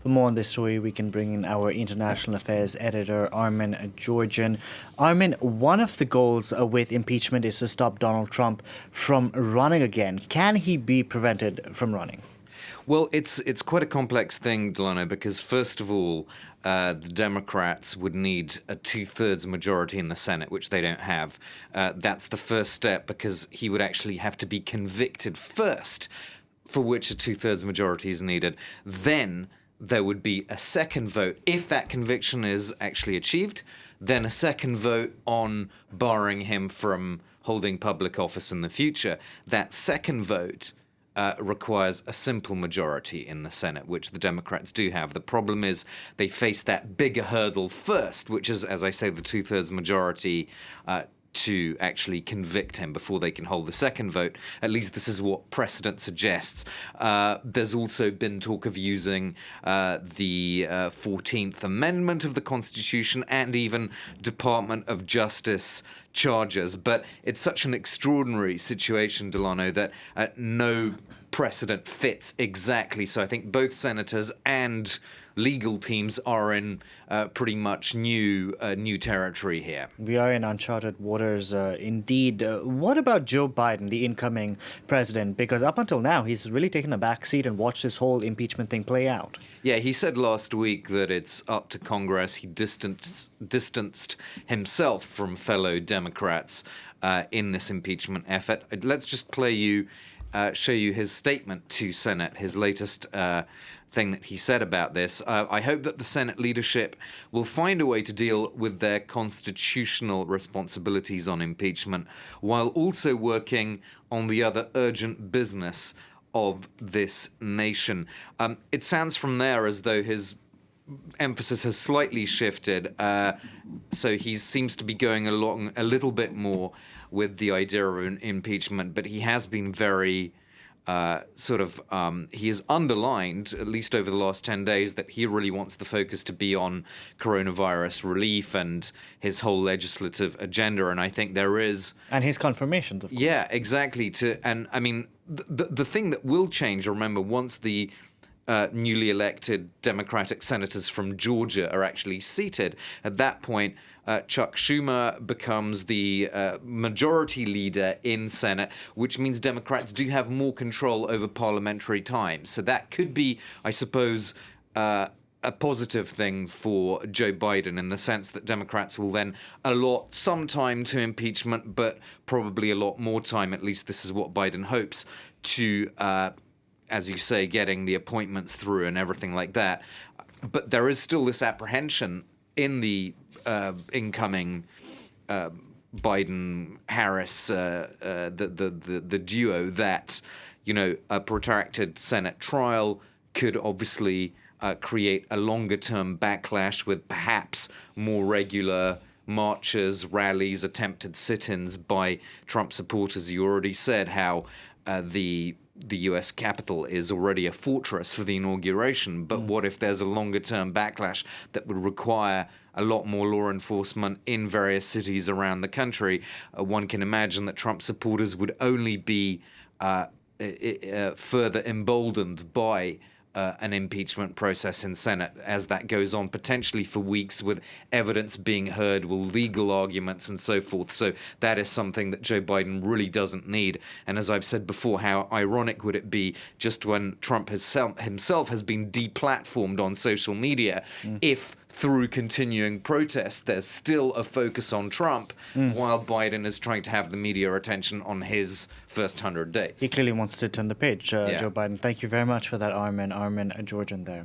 For more on this story, we can bring in our international affairs editor, Armen Georgian. Armen, one of the goals with impeachment is to stop Donald Trump from running again. Can he be prevented from running? Well, it's quite a complex thing, Delano, because first of all, the Democrats would need a two-thirds majority in the Senate, which they don't have. That's the first step, because he would actually have to be convicted first, for which a two-thirds majority is needed. Then there would be a second vote. If that conviction is actually achieved, then a second vote on barring him from holding public office in the future. That second vote requires a simple majority in the Senate, which the Democrats do have. The problem is they face that bigger hurdle first, which is, as I say, the two-thirds majority to actually convict him before they can hold the second vote. At least this is what precedent suggests. There's also been talk of using the 14th Amendment of the Constitution and even Department of Justice charges. But it's such an extraordinary situation, Delano, that no precedent fits exactly. So I think both senators and legal teams are in pretty much new territory here. We are in uncharted waters indeed. What about Joe Biden, the incoming president? Because up until now, he's really taken a back seat and watched this whole impeachment thing play out. Yeah, he said last week that it's up to Congress. He distanced himself from fellow Democrats in this impeachment effort. Let's just show you his statement to Senate, his latest thing that he said about this. I hope that the Senate leadership will find a way to deal with their constitutional responsibilities on impeachment while also working on the other urgent business of this nation. It sounds from there as though his emphasis has slightly shifted, so he seems to be going along a little bit more with the idea of an impeachment, but he has been very he has underlined, at least over the last 10 days, that he really wants the focus to be on coronavirus relief and his whole legislative agenda. And I think there is... And his confirmations, of course. Yeah, exactly. And I mean, the thing that will change, remember, once the newly elected Democratic senators from Georgia are actually seated, at that point, Chuck Schumer becomes the majority leader in Senate, which means Democrats do have more control over parliamentary time. So that could be, I suppose, a positive thing for Joe Biden in the sense that Democrats will then allot some time to impeachment, but probably a lot more time, at least this is what Biden hopes, to as you say, getting the appointments through and everything like that. But there is still this apprehension in the incoming Biden-Harris, the duo, that, you know, a protracted Senate trial could obviously create a longer-term backlash with perhaps more regular marches, rallies, attempted sit-ins by Trump supporters. You already said how the U.S. Capitol is already a fortress for the inauguration, but what if there's a longer-term backlash that would require a lot more law enforcement in various cities around the country? One can imagine that Trump supporters would only be further emboldened by an impeachment process in Senate as that goes on, potentially for weeks, with evidence being heard, with legal arguments and so forth. So that is something that Joe Biden really doesn't need. And as I've said before, how ironic would it be just when Trump himself has been deplatformed on social media, if through continuing protests there's still a focus on Trump, while Biden is trying to have the media attention on his first 100 days. He clearly wants to turn the page, Joe Biden. Thank you very much for that, Armen Georgian there.